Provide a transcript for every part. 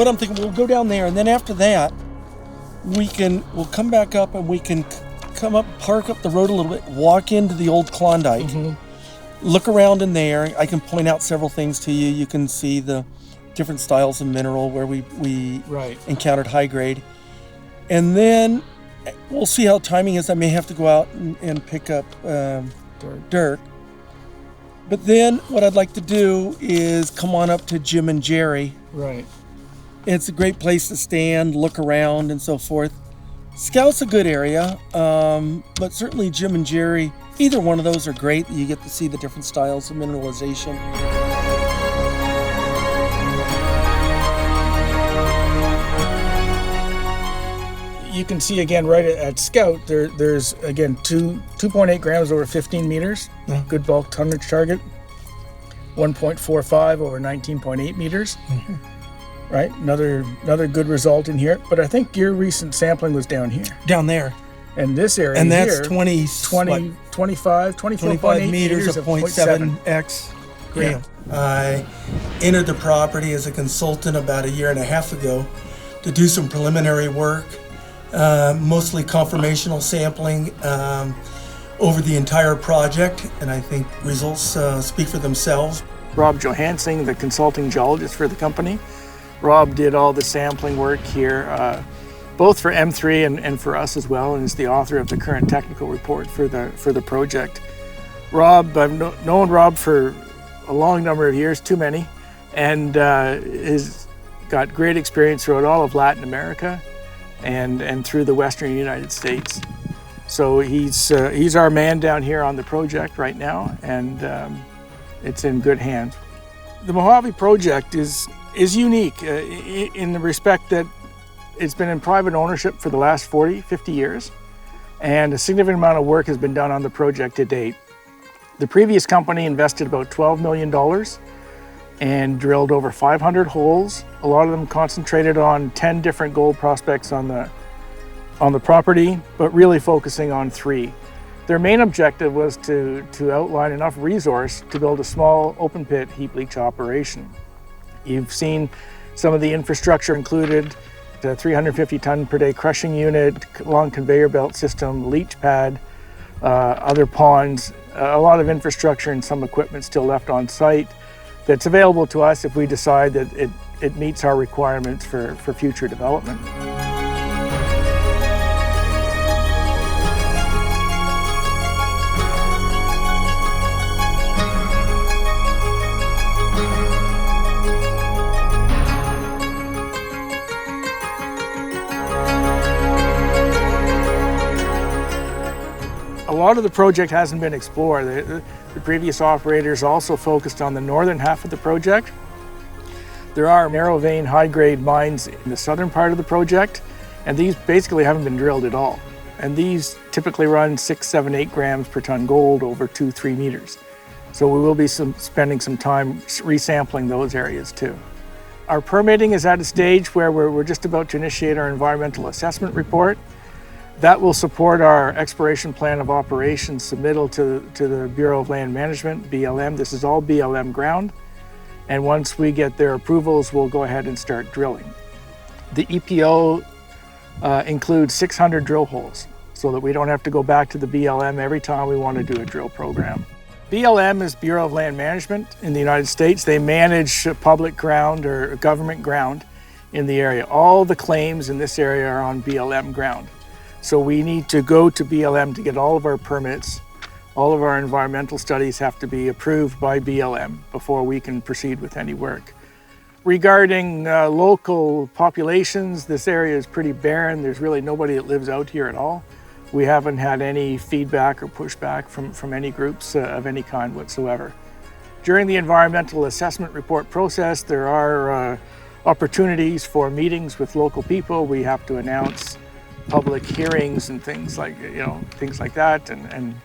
what I'm thinking, we'll go down there, and then after that, we'll come back up and we can come up, park up the road a little bit, walk into the old Klondike, look around in there. I can point out several things to you. You can see the different styles of mineral where we encountered high grade. And then we'll see how timing is. I may have to go out and pick up dirt. But then what I'd like to do is come on up to Jim and Jerry. Right. It's a great place to stand, look around, and so forth. Scout's a good area, but certainly Jim and Jerry, either one of those are great. You get to see the different styles of mineralization. You can see again right at Scout, there's again 2.8 grams over 15 meters, good bulk tonnage target, 1.45 over 19.8 meters. Right, another good result in here. But I think your recent sampling was down here. Down there. And this area and that's here, 24.8 meters of 0.7x. Yeah. I entered the property as a consultant about 1.5 years ago to do some preliminary work, mostly conformational sampling over the entire project, and I think results speak for themselves. Rob Johansson, the consulting geologist for the company. Rob did all the sampling work here, both for M3 and for us as well, and is the author of the current technical report for the project. Rob, I've known Rob for a long number of years, too many, and has got great experience throughout all of Latin America and through the Western United States. So he's our man down here on the project right now, and it's in good hands. The Mohave project is unique in the respect that it's been in private ownership for the last 50 years, and a significant amount of work has been done on the project to date. The previous company invested about $12 million and drilled over 500 holes, a lot of them concentrated on 10 different gold prospects on the property, but really focusing on 3. Their main objective was to outline enough resource to build a small open pit heap leach operation. You've seen some of the infrastructure included, the 350 ton per day crushing unit, long conveyor belt system, leach pad, other ponds, a lot of infrastructure and some equipment still left on site that's available to us if we decide that it meets our requirements for future development. A lot of the project hasn't been explored. The previous operators also focused on the northern half of the project. There are narrow vein, high grade mines in the southern part of the project, and these basically haven't been drilled at all. And these typically run 6, 7, 8 grams per ton gold over 2-3 meters. So we will be spending some time resampling those areas too. Our permitting is at a stage where we're just about to initiate our environmental assessment report. That will support our exploration plan of operations submittal to the Bureau of Land Management, BLM. This is all BLM ground. And once we get their approvals, we'll go ahead and start drilling. The EPO includes 600 drill holes so that we don't have to go back to the BLM every time we want to do a drill program. BLM is Bureau of Land Management in the United States. They manage public ground or government ground in the area. All the claims in this area are on BLM ground. So we need to go to BLM to get all of our permits. All of our environmental studies have to be approved by BLM before we can proceed with any work. Regarding local populations, this area is pretty barren. There's really nobody that lives out here at all. We haven't had any feedback or pushback from any groups of any kind whatsoever. During the environmental assessment report process, there are opportunities for meetings with local people. We have to announce public hearings and things like that, and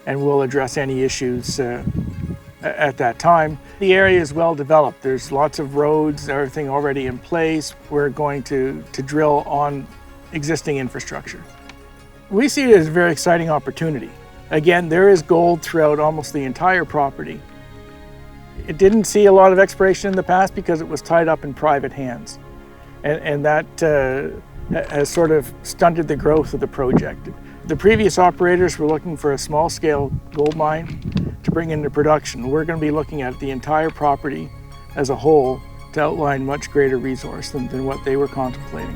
we'll address any issues at that time. The area is well developed. There's lots of roads, everything already in place. We're going to drill on existing infrastructure. We see it as a very exciting opportunity. Again, there is gold throughout almost the entire property. It didn't see a lot of exploration in the past because it was tied up in private hands. and that has sort of stunted the growth of the project. The previous operators were looking for a small-scale gold mine to bring into production. We're going to be looking at the entire property as a whole to outline much greater resource than what they were contemplating.